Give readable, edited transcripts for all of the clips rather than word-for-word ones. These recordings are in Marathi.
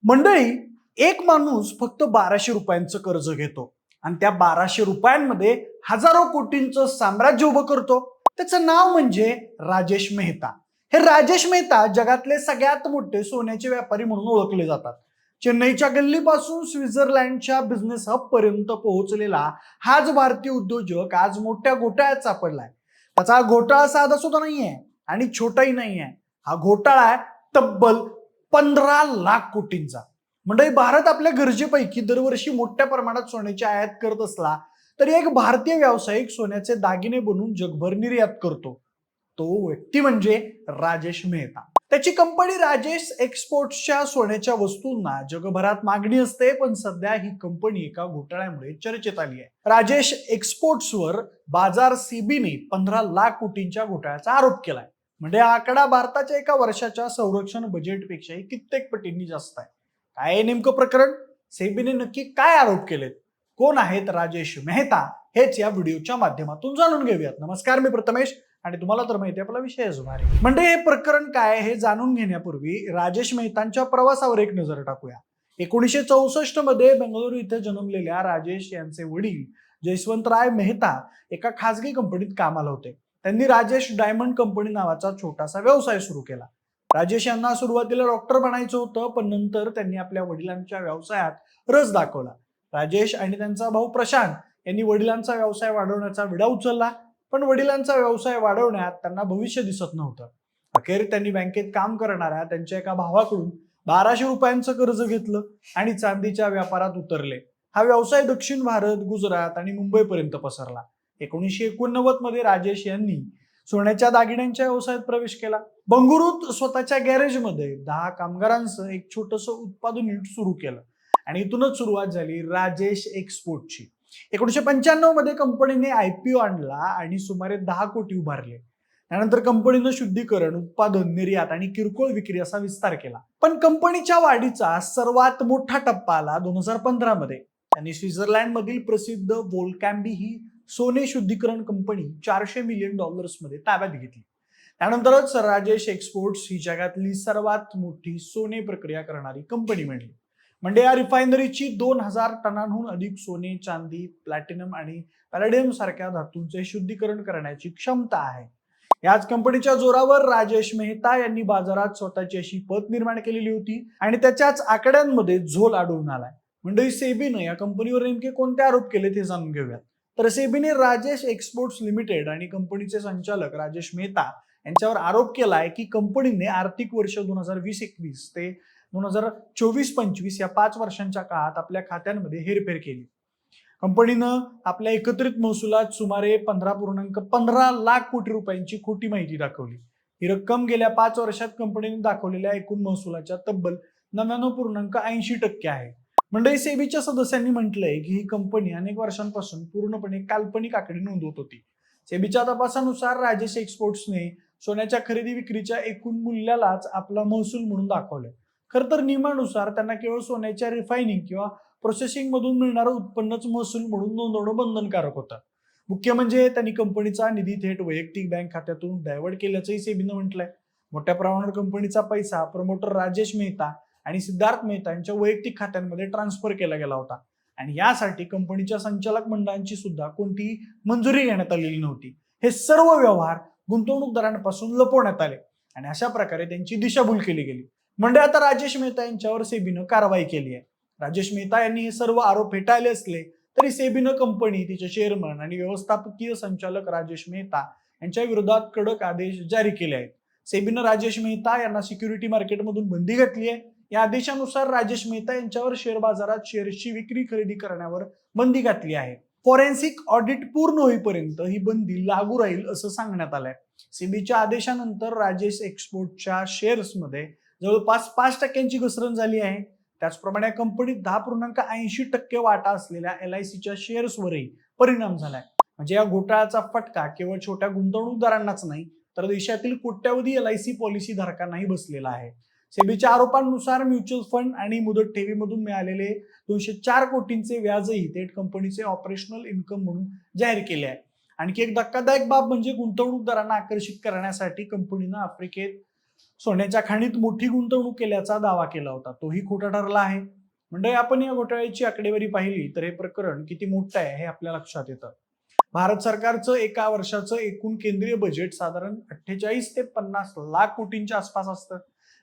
मंडळी, एक माणूस फक्त 1200 रुपयांचं कर्ज घेतो आणि त्या 1200 रुपयांमध्ये हजारो कोटींचं साम्राज्य उभं करतो. त्याचं नाव म्हणजे राजेश मेहता. हे राजेश मेहता जगातले सगळ्यात मोठे सोन्याचे व्यापारी म्हणून ओळखले जातात. चेन्नईच्या गल्लीपासून स्वित्झर्लंडच्या बिझनेस हब पर्यंत पोहोचलेला हाच भारतीय उद्योजक आज मोठ्या घोटाळ्यात सापडलाय. त्याचा घोटाळा साधा सुद्धा नाहीये आणि छोटाही नाहीये. हा घोटाळा आहे तब्बल 15 लाख कोटींचा. म्हणजे भारत आपल्या गरजेपैकी दरवर्षी मोठ्या प्रमाणात सोन्याची आयात करत असला तरी एक भारतीय व्यावसायिक सोन्याचे दागिने बनवून जगभर निर्यात करतो. तो व्यक्ती म्हणजे राजेश मेहता. त्याची कंपनी राजेश एक्सपोर्ट्सच्या सोन्याच्या वस्तूंना जगभरात मागणी असते, पण सध्या ही कंपनी एका घोटाळ्यामुळे चर्चेत आली आहे. राजेश एक्सपोर्ट्सवर बाजार सेबीने 15 लाख कोटींच्या घोटाळ्याचा आरोप केलाय. म्हणजे हा आकडा भारताच्या एका वर्षाच्या संरक्षण बजेटपेक्षाही कित्येक पटींनी जास्त आहे. काय नेमकं प्रकरण? सेबीने नक्की काय आरोप केलेत? कोण आहेत राजेश मेहता? हेच या व्हिडिओच्या माध्यमातून जाणून घेऊयात. नमस्कार, मी प्रथमेश आणि तुम्हाला तर माहिती आहे आपला विषयच भारी. म्हणजे हे प्रकरण काय हे जाणून घेण्यापूर्वी राजेश मेहतांच्या प्रवासावर एक नजर टाकूया. 1964 मध्ये बेंगळुरू इथे जन्मलेल्या राजेश यांचे वडील जयवंतराय मेहता एका खासगी कंपनीत कामाला होते. त्यांनी राजेश डायमंड कंपनी नावाचा छोटासा व्यवसाय सुरू केला. राजेश यांना सुरुवातीला डॉक्टर बनायचं होतं, पण नंतर त्यांनी आपल्या वडिलांच्या व्यवसायात रस दाखवला. राजेश आणि त्यांचा भाऊ प्रशांत यांनी वडिलांचा व्यवसाय वाढवण्याचा विडा उचलला, पण वडिलांचा व्यवसाय वाढवण्यात त्यांना भविष्य दिसत नव्हतं. अखेर त्यांनी बँकेत काम करणाऱ्या त्यांच्या एका भावाकडून 1200 रुपयांचं कर्ज घेतलं आणि चांदीच्या व्यापारात उतरले. हा व्यवसाय दक्षिण भारत, गुजरात आणि मुंबईपर्यंत पसरला. 1989 मध्ये राजेश यांनी सोन्याच्या दागिन्यांच्या व्यवसायात प्रवेश केला. बंगळुरूत स्वतःच्या गॅरेजमध्ये 10 कामगारांचं एक छोटंसं उत्पादन युनिट सुरू केलं आणि इथूनच सुरुवात झाली राजेश एक्सपोर्टची. 1995 मध्ये कंपनीने IPO आणला आणि सुमारे 10 कोटी उभारले. त्यानंतर कंपनीनं शुद्धीकरण, उत्पादन, निर्यात आणि किरकोळ विक्री असा विस्तार केला. पण कंपनीच्या वाढीचा सर्वात मोठा टप्पा आला 2015 मध्ये. त्यांनी स्वित्झर्लंड मधील प्रसिद्ध वोल्कॅम्बी ही सोने शुद्धीकरण कंपनी $400 मिलियन मध्ये ताब्यात घेतली. त्यानंतरच राजेश एक्सपोर्ट्स ही जगातली सर्वात मोठी सोने प्रक्रिया करणारी कंपनी बनली. म्हणजे या रिफायनरीची 2000 टनांहून अधिक सोने, चांदी, प्लॅटिनम आणि पॅलेडियम सारख्या धातूंचे शुद्धीकरण करण्याची क्षमता आहे. याच कंपनीच्या जोरावर राजेश मेहता यांनी बाजारात स्वतःची अशी पत निर्माण केलेली होती आणि त्याच्याच आकड्यांमध्ये झोल आढळून आलाय. म्हणजे सेबीनं या कंपनीवर नेमके कोणते आरोप केले ते जाणून घेऊयात. तर सेबीने राजेश एक्सपोर्ट्स लिमिटेड आणि कंपनीचे संचालक राजेश मेहता यांच्यावर आरोप केलाय की कंपनीने आर्थिक वर्ष 2020-21 ते 2024-25 या 5 वर्षांच्या काळात आपल्या खात्यांमध्ये हेरफेर केली. कंपनीनं आपल्या एकत्रित महसुलात सुमारे 15.15 लाख कोटी रुपयांची खोटी माहिती दाखवली. ही रक्कम गेल्या 5 वर्षात कंपनीने दाखवलेल्या एकूण महसुलाच्या तब्बल 99.80% आहे. म्हणजे सेबीच्या सदस्यांनी म्हटलंय की ही कंपनी अनेक वर्षांपासून पूर्णपणे काल्पनिक आकडे नोंदवत होती. सेबीच्या तपासानुसार राजेश एक्सपोर्ट्सने सोन्याच्या खरेदी विक्रीच्या एकूण मूल्यालाच आपला महसूल म्हणून दाखवलंय. खरं तर नियमानुसार त्यांना केवळ सोन्याच्या रिफायनिंग किंवा प्रोसेसिंग मधून मिळणारं उत्पन्नच महसूल म्हणून नोंदवणं बंधनकारक होतं. मुख्य म्हणजे त्यांनी कंपनीचा निधी थेट वैयक्तिक बँक खात्यातून डायव्हर्ट केल्याचंही सेबीनं म्हटलंय. मोठ्या प्रमाणावर कंपनीचा पैसा प्रमोटर राजेश मेहता आणि सिद्धार्थ मेहता यांच्या वैयक्तिक खात्यांमध्ये ट्रान्सफर केला गेला होता आणि यासाठी कंपनीच्या संचालक मंडळांची सुद्धा कोणतीही मंजुरी घेण्यात आलेली नव्हती. हे सर्व व्यवहार गुंतवणूकदारांपासून लपवण्यात आले आणि अशा प्रकारे त्यांची दिशाभूल केली गेली. म्हणजे आता राजेश मेहता यांच्यावर सेबीनं कारवाई केली आहे. राजेश मेहता यांनी हे सर्व आरोप फेटाळले असले तरी सेबीनं कंपनी, तिचे चेअरमन आणि व्यवस्थापकीय संचालक राजेश मेहता यांच्या विरोधात कडक आदेश जारी केले आहेत. सेबीनं राजेश मेहता यांना सिक्युरिटी मार्केटमधून बंदी घातली आहे. या आदेशानुसार राजेश मेहता यांच्यावर शेअर बाजारात शेअर्सची विक्री खरेदी करण्यावर बंदी घातली आहे. फॉरेन्सिक ऑडिट पूर्ण होईपर्यंत ही बंदी लागू राहील असं सांगण्यात आलंय. सेबीच्या आदेशानंतर राजेश एक्सपोर्टच्या शेअर्समध्ये जवळपास 5% घसरण झाली आहे. त्याचप्रमाणे कंपनीत 10.80% वाटा असलेल्या LICच्या शेअर्सवरही परिणाम झालाय. म्हणजे या घोटाळ्याचा फटका केवळ छोट्या गुंतवणूकदारांनाच नाही तर देशातील कोट्यावधी LIC पॉलिसी धारकांनाही बसलेला आहे. सेबीच्या आरोपांनुसार म्युच्युअल फंड आणि मुदत ठेवीमधून मिळालेले 204 कोटींचे व्याजही थेट कंपनीचे ऑपरेशनल इन्कम म्हणून जाहीर केले आहे. आणखी एक धक्कादायक बाब म्हणजे गुंतवणूकदारांना आकर्षित करण्यासाठी कंपनीनं आफ्रिकेत सोन्याच्या खाणीत मोठी गुंतवणूक केल्याचा दावा केला होता, तोही खोटा ठरला आहे. म्हणजे आपण या घोटाळ्याची आकडेवारी पाहिली तर हे प्रकरण किती मोठं आहे हे आपल्या लक्षात येतं. भारत सरकारचं एका वर्षाचं एकूण केंद्रीय बजेट साधारण 48 ते 50 लाख कोटींच्या आसपास असतं.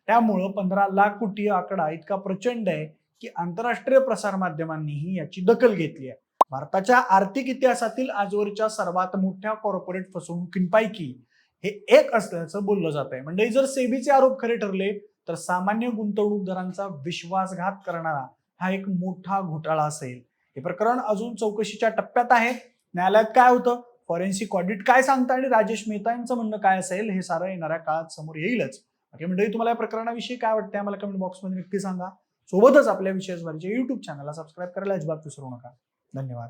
त्यामुळं 15 लाख कोटी हा आकडा इतका प्रचंड आहे की आंतरराष्ट्रीय प्रसार माध्यमांनीही याची दखल घेतली आहे. भारताच्या आर्थिक इतिहासातील आजवरच्या सर्वात मोठ्या कॉर्पोरेट फसवणुकींपैकी हे एक असल्याचं बोललं जात आहे. म्हणजे जर सेबीचे आरोप खरे ठरले तर सामान्य गुंतवणूकदारांचा विश्वासघात करणारा हा एक मोठा घोटाळा असेल. हे प्रकरण अजून चौकशीच्या टप्प्यात आहे. न्यायालयात काय होतं, फॉरेन्सिक ऑडिट काय सांगतं आणि राजेश मेहता यांचं म्हणणं काय असेल हे सारं येणाऱ्या काळात समोर येईलच. बाकी मंडळी, तुम्हाला या प्रकरणाविषयी काय वाटतंय मला कमेंट बॉक्समध्ये नक्की सांगा. सोबतच आपल्या विशेष युट्यूब चॅनलला सबस्क्राईब करायला अजिबात विसरू नका. धन्यवाद.